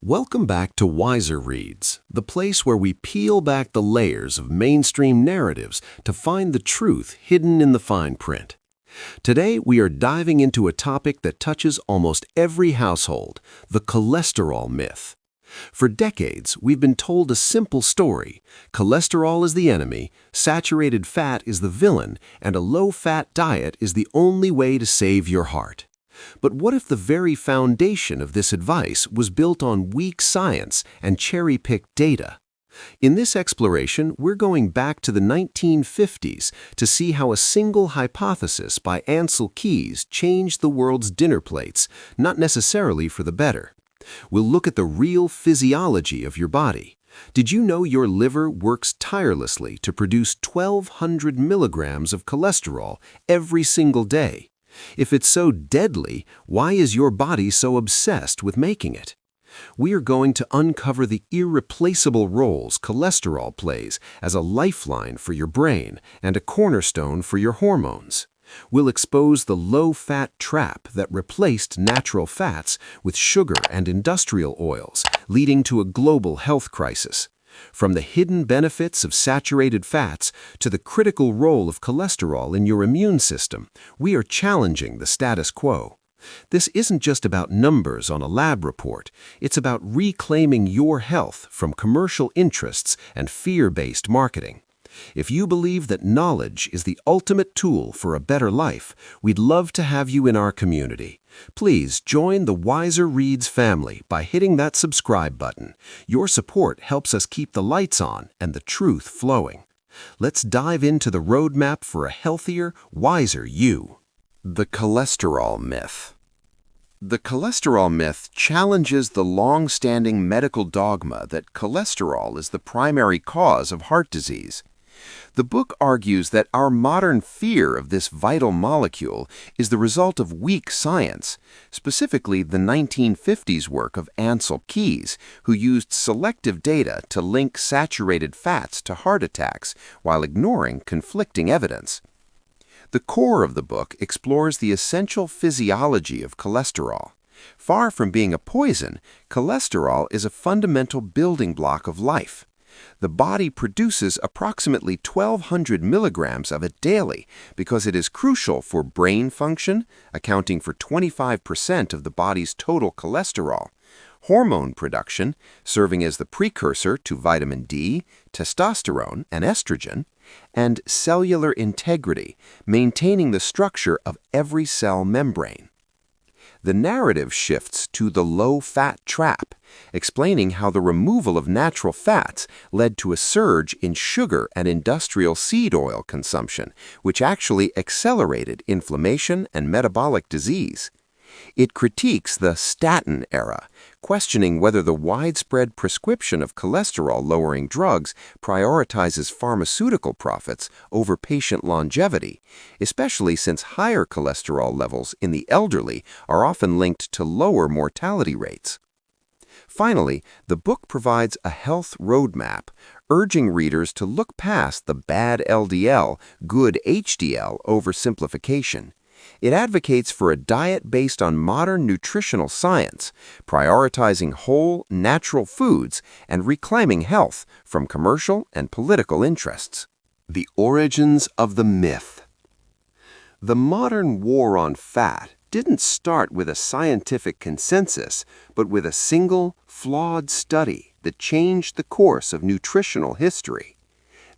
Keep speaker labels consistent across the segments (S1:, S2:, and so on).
S1: Welcome back to WiserReads, the place where we peel back the layers of mainstream narratives to find the truth hidden in the fine print. Today, we are diving into a topic that touches almost every household, the cholesterol myth. For decades, we've been told a simple story. Cholesterol is the enemy, saturated fat is the villain, and a low-fat diet is the only way to save your heart. But what if the very foundation of this advice was built on weak science and cherry-picked data? In this exploration, we're going back to the 1950s to see how a single hypothesis by Ancel Keys changed the world's dinner plates, not necessarily for the better. We'll look at the real physiology of your body. Did you know your liver works tirelessly to produce 1,200 milligrams of cholesterol every single day? If it's so deadly, why is your body so obsessed with making it? We are going to uncover the irreplaceable roles cholesterol plays as a lifeline for your brain and a cornerstone for your hormones. We'll expose the low-fat trap that replaced natural fats with sugar and industrial oils, leading to a global health crisis. From the hidden benefits of saturated fats to the critical role of cholesterol in your immune system, we are challenging the status quo. This isn't just about numbers on a lab report. It's about reclaiming your health from commercial interests and fear-based marketing. If you believe that knowledge is the ultimate tool for a better life, we'd love to have you in our community. Please join the WiserReads family by hitting that subscribe button. Your support helps us keep the lights on and the truth flowing. Let's dive into the roadmap for a healthier, wiser you. The cholesterol myth. The cholesterol myth challenges the long-standing medical dogma that cholesterol is the primary cause of heart disease. The book argues that our modern fear of this vital molecule is the result of weak science, specifically the 1950s work of Ancel Keys, who used selective data to link saturated fats to heart attacks while ignoring conflicting evidence. The core of the book explores the essential physiology of cholesterol. Far from being a poison, cholesterol is a fundamental building block of life. The body produces approximately 1,200 milligrams of it daily because it is crucial for brain function, accounting for 25% of the body's total cholesterol, hormone production, serving as the precursor to vitamin D, testosterone, and estrogen, and cellular integrity, maintaining the structure of every cell membrane. The narrative shifts to the low-fat trap, explaining how the removal of natural fats led to a surge in sugar and industrial seed oil consumption, which actually accelerated inflammation and metabolic disease. It critiques the Statin era, questioning whether the widespread prescription of cholesterol-lowering drugs prioritizes pharmaceutical profits over patient longevity, especially since higher cholesterol levels in the elderly are often linked to lower mortality rates. Finally, the book provides a health roadmap, urging readers to look past the bad LDL, good HDL oversimplification. It advocates for a diet based on modern nutritional science, prioritizing whole, natural foods and reclaiming health from commercial and political interests. The origins of the myth. The modern war on fat didn't start with a scientific consensus, but with a single, flawed study that changed the course of nutritional history.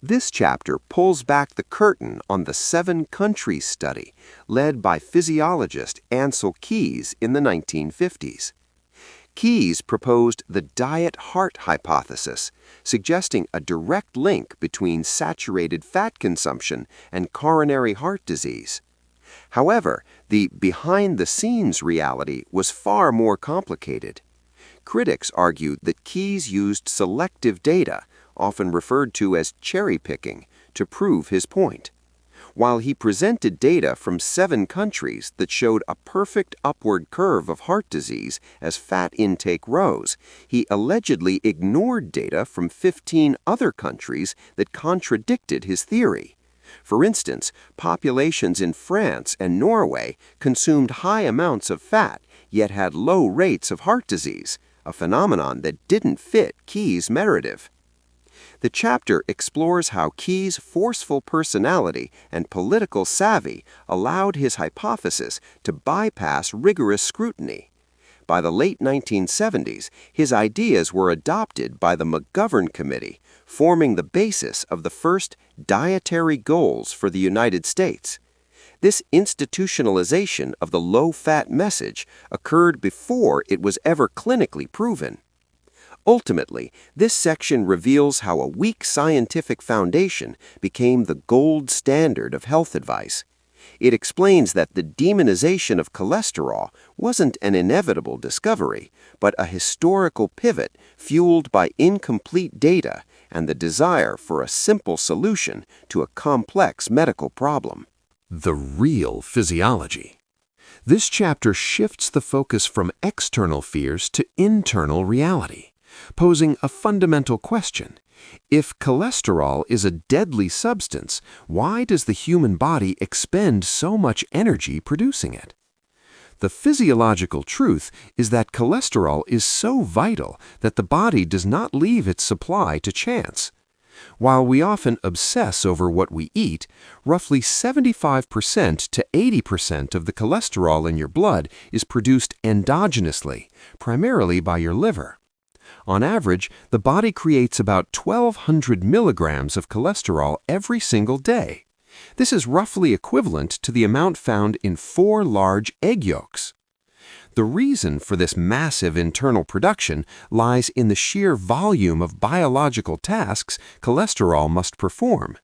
S1: This chapter pulls back the curtain on the 7-country study led by physiologist Ancel Keys in the 1950s. Keys proposed the diet-heart hypothesis, suggesting a direct link between saturated fat consumption and coronary heart disease. However, the behind-the-scenes reality was far more complicated. Critics argued that Keys used selective data, often referred to as cherry-picking, to prove his point. While he presented data from 7 countries that showed a perfect upward curve of heart disease as fat intake rose, he allegedly ignored data from 15 other countries that contradicted his theory. For instance, populations in France and Norway consumed high amounts of fat, yet had low rates of heart disease,
S2: a phenomenon that didn't fit Keys' narrative. The chapter explores how Keys' forceful personality and political savvy allowed his hypothesis to bypass rigorous scrutiny. By the late 1970s, his ideas were adopted by the McGovern Committee, forming the basis of the first dietary goals for the United States. This institutionalization of the low-fat message occurred before it was ever clinically proven. Ultimately, this section reveals how a weak scientific foundation became the gold standard of health advice. It explains that the demonization of cholesterol wasn't an inevitable discovery, but a historical pivot fueled by incomplete data and the desire for a simple solution to a complex medical problem.
S1: The real physiology. This chapter shifts the focus from external fears to internal reality, posing a fundamental question. If cholesterol is a deadly substance, why does the human body expend so much energy producing it? The physiological truth is that cholesterol is so vital that the body does not leave its supply to chance. While we often obsess over what we eat, roughly 75% to 80% of the cholesterol in your blood is produced endogenously, primarily by your liver. On average, the body creates about 1,200 milligrams of cholesterol every single day. This is roughly equivalent to the amount found in 4 large egg yolks. The reason for this massive internal production lies in the sheer volume of biological tasks cholesterol must perform.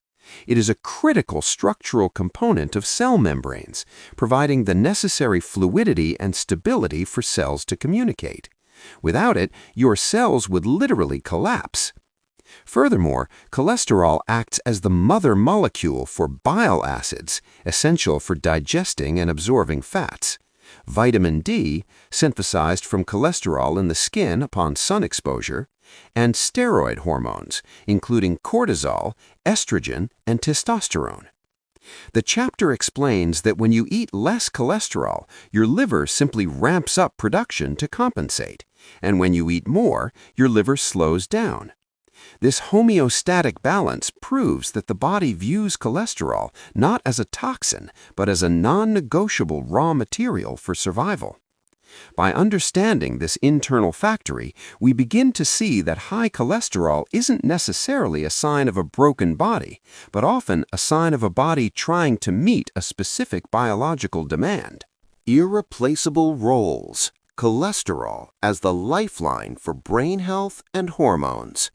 S1: It is a critical structural component of cell membranes, providing the necessary fluidity and stability for cells to communicate. Without it, your cells would literally collapse. Furthermore, cholesterol acts as the mother molecule for bile acids, essential for digesting and absorbing fats. Vitamin D, synthesized from cholesterol in the skin upon sun exposure, and steroid hormones, including cortisol, estrogen, and testosterone. The chapter explains that when you eat less cholesterol, your liver simply ramps up production to compensate, and when you eat more, your liver slows down. This homeostatic balance proves that the body views cholesterol not as a toxin, but as a non-negotiable raw material for survival. By understanding this internal factory, we begin to see that high cholesterol isn't necessarily a sign of a broken body, but often a sign of a body trying to meet a specific biological demand. Irreplaceable roles. Cholesterol as the lifeline for brain health and hormones.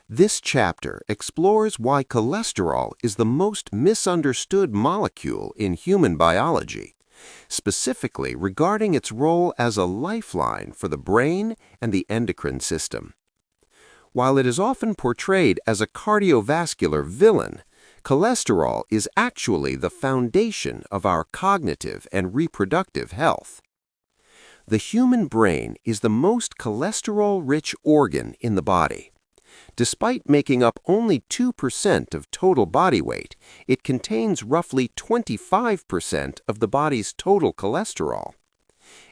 S1: This chapter explores why cholesterol is the most misunderstood molecule in human biology, specifically regarding its role as a lifeline for the brain and the endocrine system. While it is often portrayed as a cardiovascular villain, cholesterol is actually the foundation of our cognitive and reproductive health. The human brain is the most cholesterol-rich organ in the body. Despite making up only 2% of total body weight, it contains roughly 25% of the body's total cholesterol.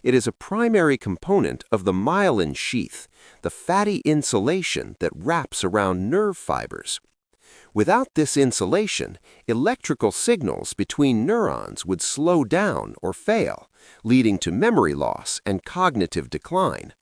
S1: It is a primary component of the myelin sheath, the fatty insulation that wraps around nerve fibers. Without this insulation, electrical signals between neurons would slow down or fail, leading to memory loss and cognitive decline.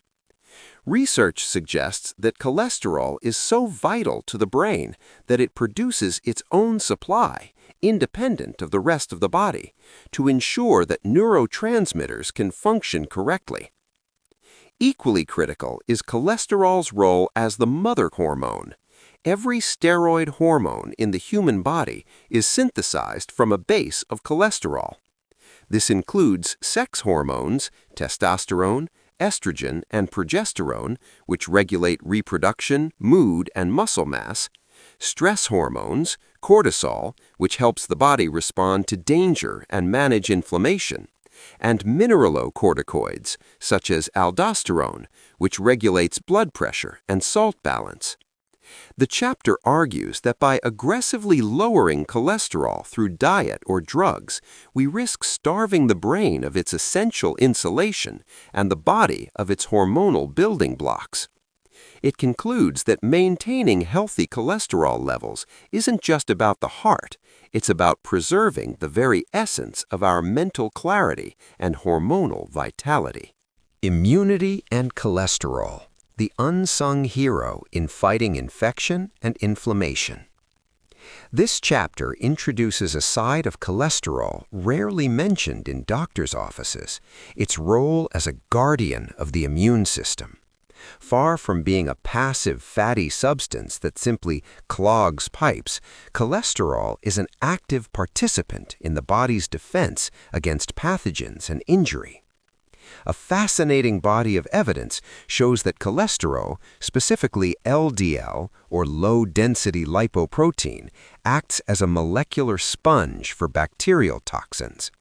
S1: Research suggests that cholesterol is so vital to the brain that it produces its own supply, independent of the rest of the body, to ensure that neurotransmitters can function correctly. Equally critical is cholesterol's role as the mother hormone. Every steroid hormone in the human body is synthesized from a base of cholesterol. This includes sex hormones, testosterone, estrogen, and progesterone, which regulate reproduction, mood, and muscle mass, stress hormones, cortisol, which helps the body respond to danger and manage inflammation, and mineralocorticoids, such as aldosterone, which regulates blood pressure and salt balance.
S2: The chapter argues that by aggressively lowering cholesterol through diet or drugs, we risk starving the brain of its essential insulation and the body of its hormonal building blocks. It concludes that maintaining healthy cholesterol levels isn't just about the heart, it's about preserving the very essence of our mental clarity and hormonal vitality. Immunity and cholesterol, the unsung hero in fighting infection and inflammation. This chapter introduces a side of cholesterol rarely mentioned in doctors' offices, its role as a guardian of the immune system. Far from being a passive fatty substance that simply clogs pipes, cholesterol is an active participant in the body's defense against pathogens and injury. A fascinating body of evidence shows that cholesterol, specifically LDL or low-density lipoprotein, acts as a molecular sponge for bacterial toxins.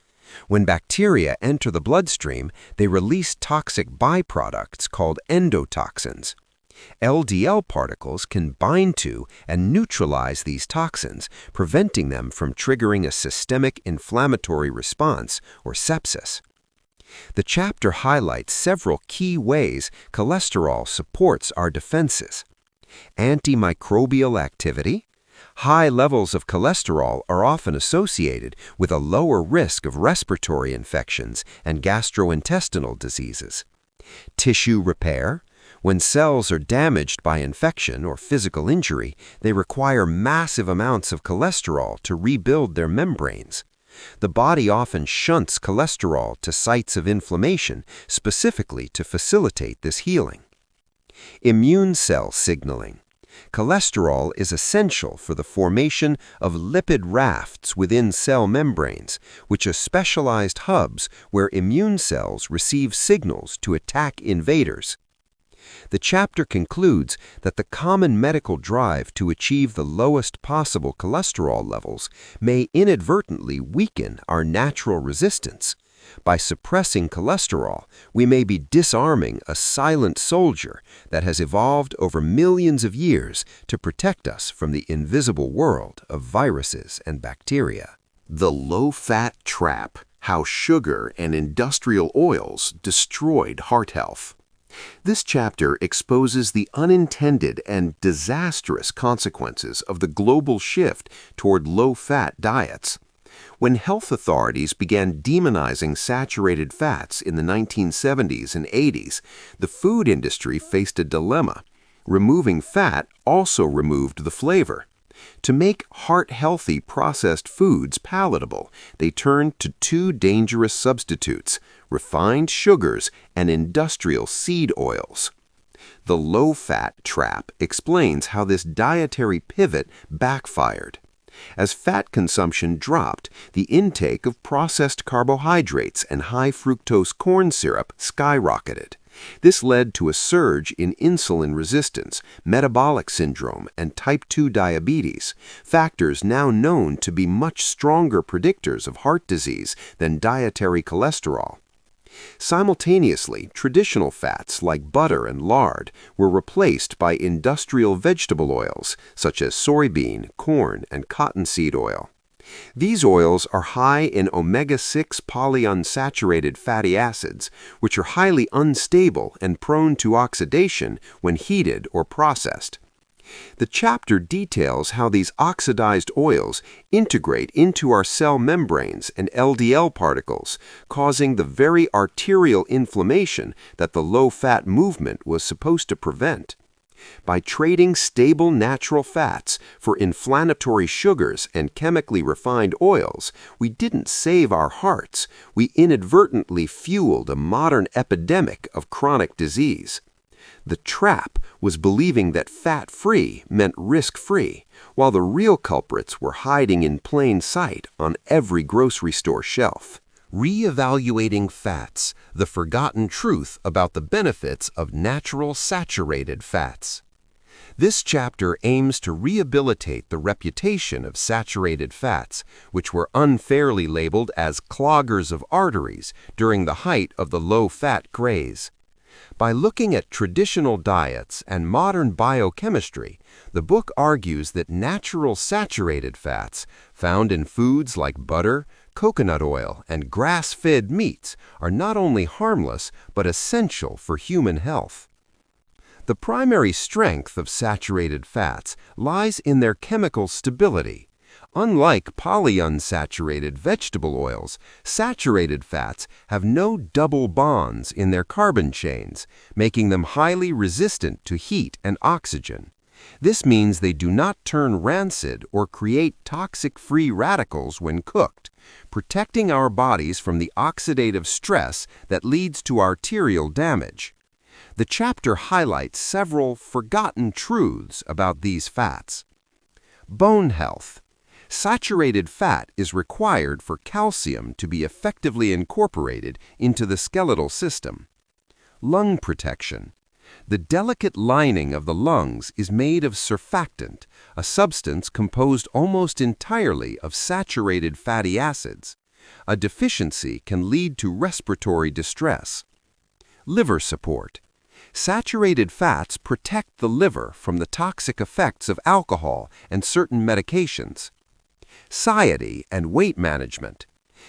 S2: When bacteria enter the bloodstream, they release toxic byproducts called endotoxins. LDL particles can bind to and neutralize these toxins, preventing them from triggering a systemic inflammatory response or sepsis. The chapter highlights several key ways cholesterol supports our defenses. Antimicrobial activity. High levels of cholesterol are often associated with a lower risk of respiratory infections and gastrointestinal diseases. Tissue repair. When cells are damaged by infection or physical injury, they require massive amounts of cholesterol to rebuild their membranes. The body often shunts cholesterol to sites of inflammation, specifically to facilitate this healing. Immune cell signaling. Cholesterol is essential for the formation of lipid rafts within cell membranes, which are specialized hubs where immune cells receive signals to attack invaders. The chapter concludes that the common medical drive to achieve the lowest possible cholesterol levels may inadvertently weaken our natural resistance. By suppressing cholesterol, we may be disarming a silent soldier that has evolved over millions of years to protect us from the invisible world of viruses and bacteria.
S1: The low-fat trap: how sugar and industrial oils destroyed heart health. This chapter exposes the unintended and disastrous consequences of the global shift toward low-fat diets. When health authorities began demonizing saturated fats in the 1970s and 80s, the food industry faced a dilemma. Removing fat also removed the flavor. To make heart-healthy processed foods palatable, they turned to two dangerous substitutes: refined sugars and industrial seed oils. The low-fat trap explains how this dietary pivot backfired. As fat consumption dropped, the intake of processed carbohydrates and high-fructose corn syrup skyrocketed. This led to a surge in insulin resistance, metabolic syndrome, and type 2 diabetes, factors now known to be much stronger predictors of heart disease than dietary cholesterol. Simultaneously, traditional fats like butter and lard were replaced by industrial vegetable oils such as soybean, corn, and cottonseed oil. These oils are high in omega-6 polyunsaturated fatty acids, which are highly unstable and prone to oxidation when heated or processed. The chapter details how these oxidized oils integrate into our cell membranes and LDL particles, causing the very arterial inflammation that the low-fat movement was supposed to prevent. By trading stable natural fats for inflammatory sugars and chemically refined oils, we didn't save our hearts, we inadvertently fueled a modern epidemic of chronic disease. The trap was believing that fat-free meant risk-free, while the real culprits were hiding in plain sight on every grocery store shelf. Re-evaluating fats: the forgotten truth about the benefits of natural saturated fats. This chapter aims to rehabilitate the reputation of saturated fats, which were unfairly labeled as cloggers of arteries during the height of the low-fat craze.
S2: By looking at traditional diets and modern biochemistry, the book argues that natural saturated fats found in foods like butter, coconut oil, and grass-fed meats are not only harmless but essential for human health. The primary strength of saturated fats lies in their chemical stability. Unlike polyunsaturated vegetable oils, saturated fats have no double bonds in their carbon chains, making them highly resistant to heat and oxygen. This means they do not turn rancid or create toxic free radicals when cooked, protecting our bodies from the oxidative stress that leads to arterial damage. The chapter highlights several forgotten truths about these fats. Bone health. Saturated fat is required for calcium to be effectively incorporated into the skeletal system. Lung protection. The delicate lining of the lungs is made of surfactant, a substance composed almost entirely of saturated fatty acids. A deficiency can lead to respiratory distress. Liver support. Saturated fats protect the liver from the toxic effects of alcohol and certain medications. Satiety and weight management.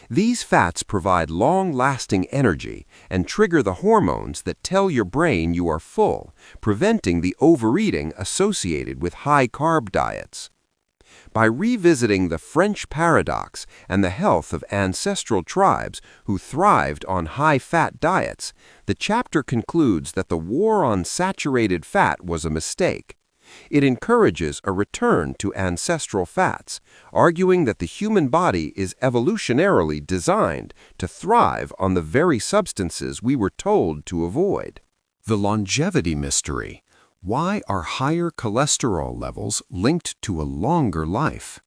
S2: These fats provide long-lasting energy and trigger the hormones that tell your brain you are full, preventing the overeating associated with high-carb diets. By revisiting the French paradox and the health of ancestral tribes who thrived on high-fat diets, the chapter concludes that the war on saturated fat was a mistake. It encourages a return to ancestral fats, arguing that the human body is evolutionarily designed to thrive on the very substances we were told to avoid.
S1: The longevity mystery. Why are higher cholesterol levels linked to a longer life?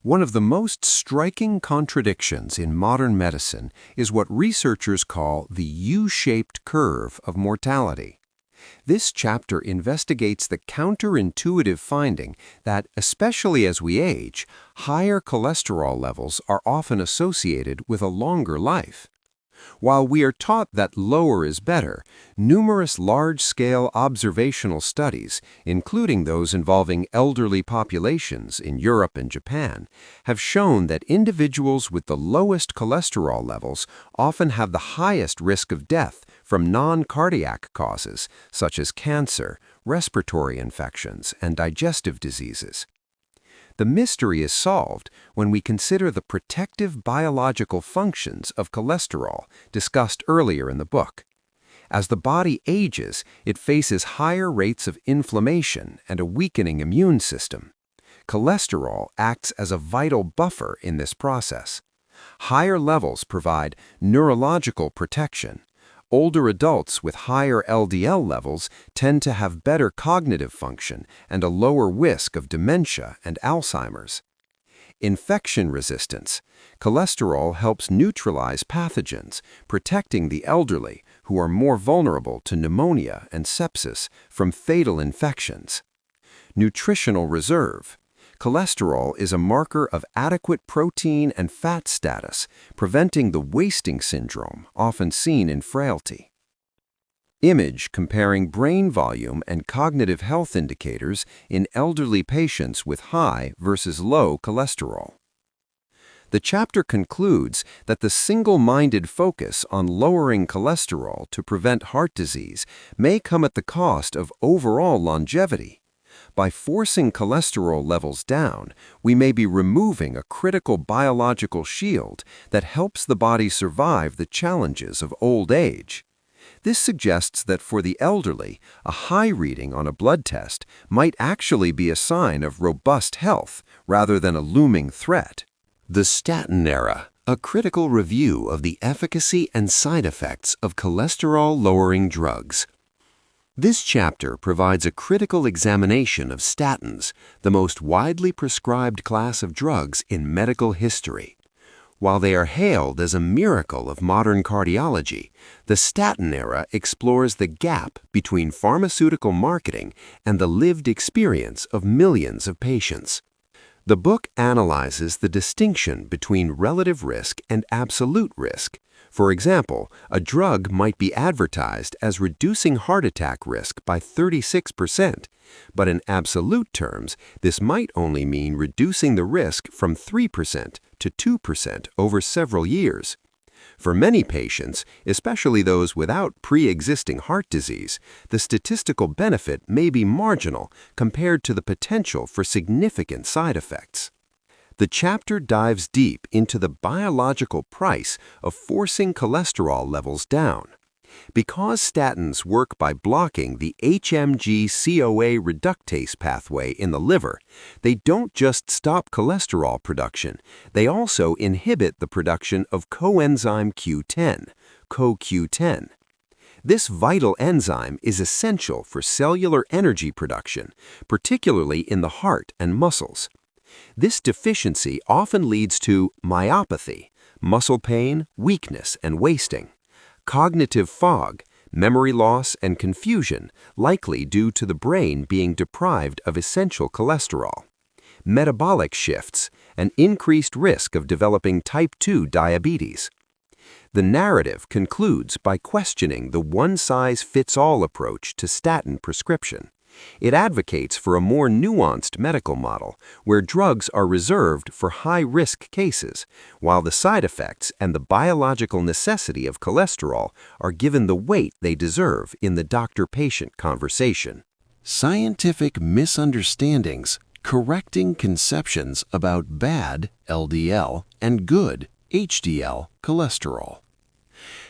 S1: One of the most striking contradictions in modern medicine is what researchers call the U-shaped curve of mortality. This chapter investigates the counterintuitive finding that, especially as we age, higher cholesterol levels are often associated with a longer life. While we are taught that lower is better, numerous large-scale observational studies, including those involving elderly populations in Europe and Japan, have shown that individuals with the lowest cholesterol levels often have the highest risk of death from non-cardiac causes, such as cancer, respiratory infections, and digestive diseases. The mystery is solved when we consider the protective biological functions of cholesterol discussed earlier in the book. As the body ages, it faces higher rates of inflammation and a weakening immune system. Cholesterol acts as a vital buffer in this process. Higher levels provide neurological protection. Older adults with higher LDL levels tend to have better cognitive function and a lower risk of dementia and Alzheimer's. Infection resistance. Cholesterol helps neutralize pathogens, protecting the elderly, who are more vulnerable to pneumonia and sepsis, from fatal infections. Nutritional reserve. Cholesterol is a marker of adequate protein and fat status, preventing the wasting syndrome often seen in frailty. Image comparing brain volume and cognitive health indicators in elderly patients with high versus low cholesterol. The chapter concludes that the single-minded focus on lowering cholesterol to prevent heart disease may come at the cost of overall longevity. By forcing cholesterol levels down, we may be removing a critical biological shield that helps the body survive the challenges of old age. This suggests that for the elderly, a high reading on a blood test might actually be a sign of robust health rather than a looming threat. The Statin era, a critical review of the efficacy and side effects of cholesterol-lowering drugs. This chapter provides a critical examination of statins, the most widely prescribed class of drugs in medical history. While they are hailed as a miracle of modern cardiology, the statin era explores the gap between pharmaceutical marketing and the lived experience of millions of patients.
S2: The book analyzes the distinction between relative risk and absolute risk. For example, a drug might be advertised as reducing heart attack risk by 36%, but in absolute terms, this might only mean reducing the risk from 3% to 2% over several years. For many patients, especially those without pre-existing heart disease, the statistical benefit may be marginal compared to the potential for significant side effects. The chapter dives deep into the biological price of forcing cholesterol levels down. Because statins work by blocking the HMG-CoA reductase pathway in the liver, they don't just stop cholesterol production, they also inhibit the production of coenzyme Q10, CoQ10. This vital enzyme is essential for cellular energy production, particularly in the heart and muscles. This deficiency often leads to myopathy, muscle pain, weakness, and wasting; cognitive fog, memory loss, and confusion, likely due to the brain being deprived of essential cholesterol; metabolic shifts, an increased risk of developing type 2 diabetes. The narrative concludes by questioning the one-size-fits-all approach to statin prescription. It advocates for a more nuanced medical model where drugs are reserved for high-risk cases, while the side effects and the biological necessity of cholesterol are given the weight they deserve in the doctor-patient conversation.
S1: Scientific misunderstandings, correcting conceptions about bad LDL and good HDL cholesterol.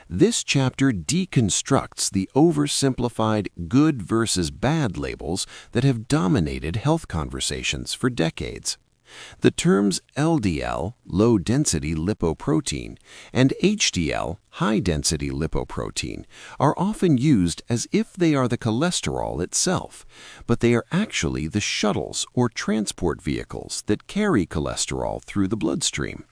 S1: This chapter deconstructs the oversimplified good versus bad labels that have dominated health conversations for decades. The terms LDL, low-density lipoprotein, and HDL, high-density lipoprotein, are often used as if they are the cholesterol itself, but they are actually the shuttles or transport vehicles that carry cholesterol through the bloodstream.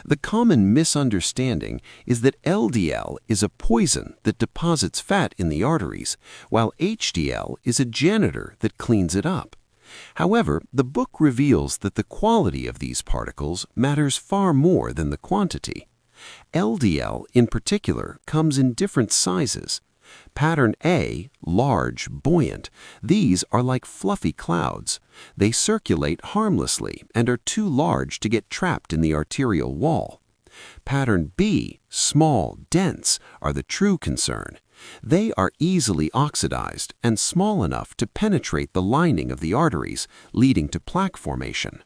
S1: The common misunderstanding is that LDL is a poison that deposits fat in the arteries, while HDL is a janitor that cleans it up. However, the book reveals that the quality of these particles matters far more than the quantity. LDL, in particular, comes in different sizes. Pattern A, large, buoyant, these are like fluffy clouds. They circulate harmlessly and are too large to get trapped in the arterial wall. Pattern B, small, dense, are the true concern. They are easily oxidized and small enough to penetrate the lining of the arteries, leading to plaque formation.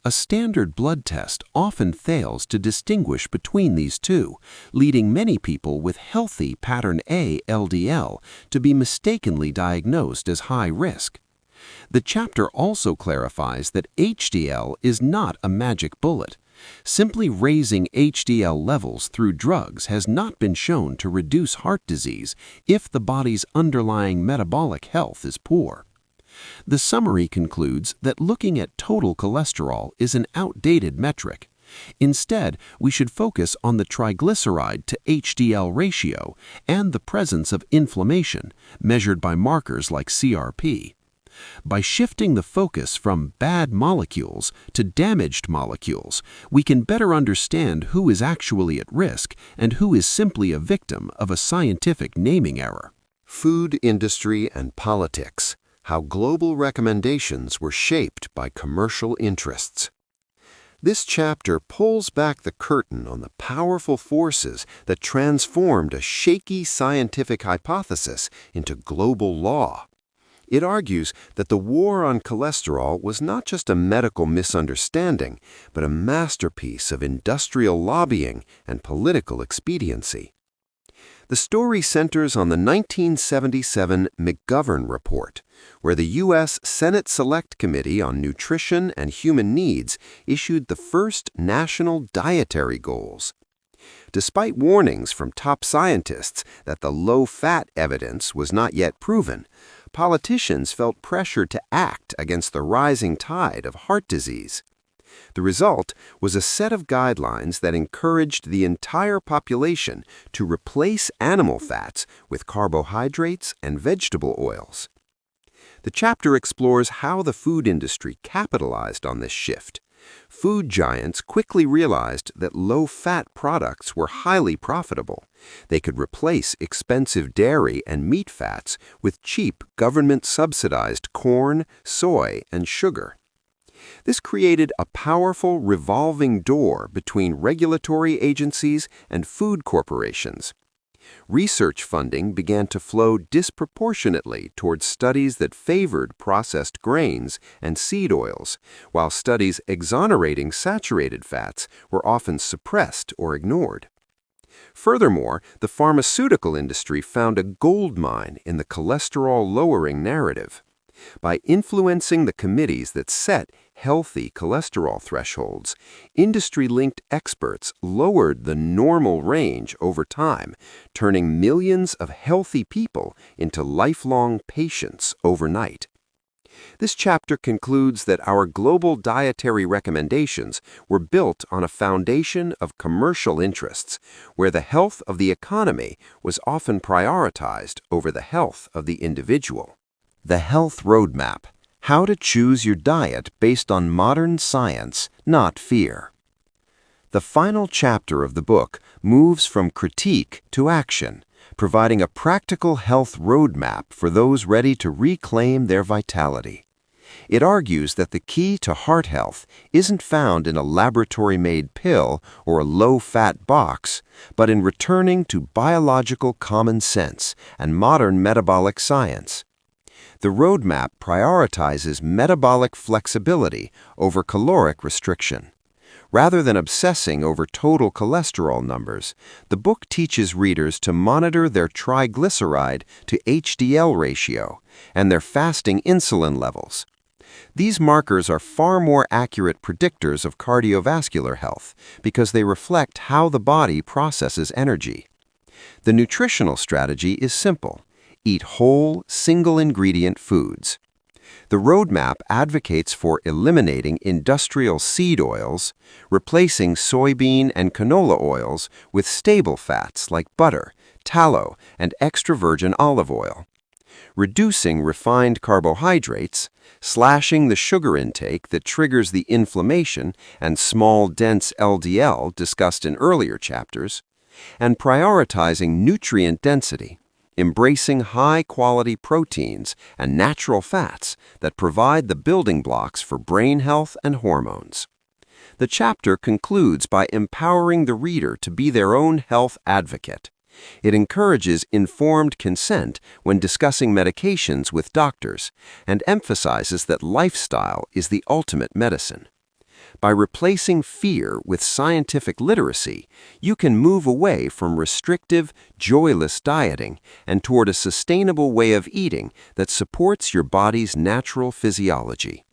S1: A standard blood test often fails to distinguish between these two, leading many people with healthy pattern A LDL to be mistakenly diagnosed as high risk. The chapter also clarifies that HDL is not a magic bullet. Simply raising HDL levels through drugs has not been shown to reduce heart disease if the body's underlying metabolic health is poor. The summary concludes that looking at total cholesterol is an outdated metric. Instead, we should focus on the triglyceride to HDL ratio and the presence of inflammation, measured by markers like CRP. By shifting the focus from bad molecules to damaged molecules, we can better understand who is actually at risk and who is simply a victim of a scientific naming error.
S2: Food industry and politics: how global recommendations were shaped by commercial interests. This chapter pulls back the curtain on the powerful forces that transformed a shaky scientific hypothesis into global law. It argues that the war on cholesterol was not just a medical misunderstanding, but a masterpiece of industrial lobbying and political expediency. The story centers on the 1977 McGovern Report, where the U.S. Senate Select Committee on Nutrition and Human Needs issued the first national dietary goals. Despite warnings from top scientists that the low-fat evidence was not yet proven, politicians felt pressure to act against the rising tide of heart disease. The result was a set of guidelines that encouraged the entire population to replace animal fats with carbohydrates and vegetable oils. The chapter explores how the food industry capitalized on this shift. Food giants quickly realized that low-fat products were highly profitable. They could replace expensive dairy and meat fats with cheap government-subsidized corn, soy, and sugar. This created a powerful revolving door between regulatory agencies and food corporations. Research funding began to flow disproportionately towards studies that favored processed grains and seed oils, while studies exonerating saturated fats were often suppressed or ignored. Furthermore, the pharmaceutical industry found a goldmine in the cholesterol-lowering narrative. By influencing the committees that set healthy cholesterol thresholds, industry-linked experts lowered the normal range over time, turning millions of healthy people into lifelong patients overnight. This chapter concludes that our global dietary recommendations were built on a foundation of commercial interests, where the health of the economy was often prioritized over the health of the individual. The Health Roadmap: How to Choose Your Diet Based on Modern Science, Not Fear. The final chapter of the book moves from critique to action, providing a practical health roadmap for those ready to reclaim their vitality. It argues that the key to heart health isn't found in a laboratory-made pill or a low-fat box, but in returning to biological common sense and modern metabolic science. The roadmap prioritizes metabolic flexibility over caloric restriction. Rather than obsessing over total cholesterol numbers, the book teaches readers to monitor their triglyceride to HDL ratio and their fasting insulin levels. These markers are far more accurate predictors of cardiovascular health because they reflect how the body processes energy. The nutritional strategy is simple: eat whole, single-ingredient foods. The roadmap advocates for eliminating industrial seed oils, replacing soybean and canola oils with stable fats like butter, tallow, and extra virgin olive oil, reducing refined carbohydrates, slashing the sugar intake that triggers the inflammation and small, dense LDL discussed in earlier chapters, and prioritizing nutrient density, embracing high-quality proteins and natural fats that provide the building blocks for brain health and hormones. The chapter concludes by empowering the reader to be their own health advocate. It encourages informed consent when discussing medications with doctors and emphasizes that lifestyle is the ultimate medicine. By replacing fear with scientific literacy, you can move away from restrictive, joyless dieting and toward a sustainable way of eating that supports your body's natural physiology.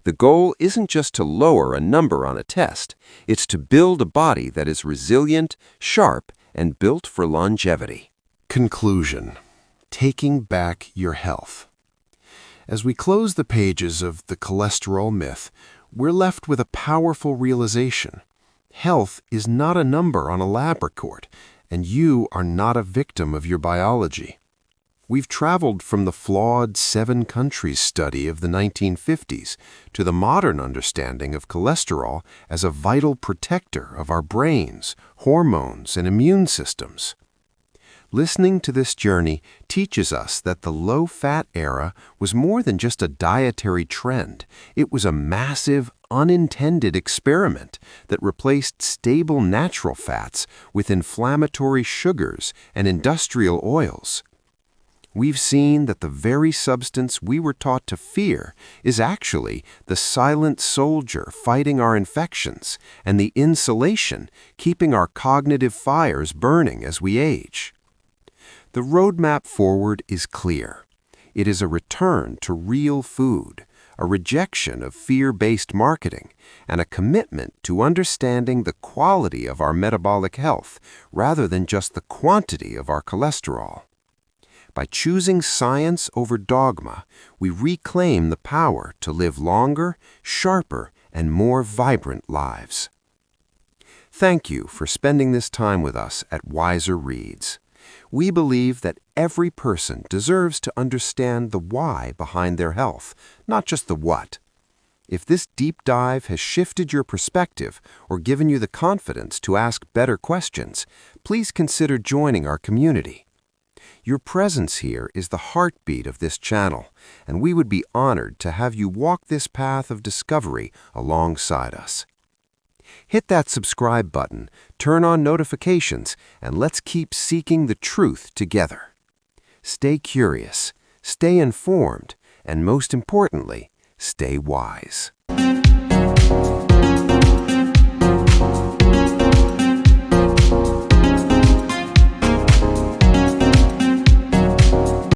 S2: The goal isn't just to lower a number on a test, it's to build a body that is resilient, sharp, and built for longevity.
S1: Conclusion: Taking back your health. As we close the pages of The Cholesterol Myth, we're left with a powerful realization. Health is not a number on a lab report, and you are not a victim of your biology. We've traveled from the flawed 7-countries study of the 1950s to the modern understanding of cholesterol as a vital protector of our brains, hormones, and immune systems. Listening to this journey teaches us that the low-fat era was more than just a dietary trend. It was a massive, unintended experiment that replaced stable natural fats with inflammatory sugars and industrial oils. We've seen that the very substance we were taught to fear is actually the silent soldier fighting our infections and the insulation keeping our cognitive fires burning as we age. The roadmap forward is clear. It is a return to real food, a rejection of fear-based marketing, and a commitment to understanding the quality of our metabolic health rather than just the quantity of our cholesterol. By choosing science over dogma, we reclaim the power to live longer, sharper, and more vibrant lives. Thank you for spending this time with us at WiserReads.
S2: We believe that every person deserves to understand the why behind their health, not just the what. If this deep dive has shifted your perspective or given you the confidence to ask better questions, please consider joining our community. Your presence here is the heartbeat of this channel, and we would be honored to have you walk this path of discovery alongside us. Hit that subscribe button, turn on notifications, and let's keep seeking the truth together. Stay curious, stay informed, and most importantly, stay wise.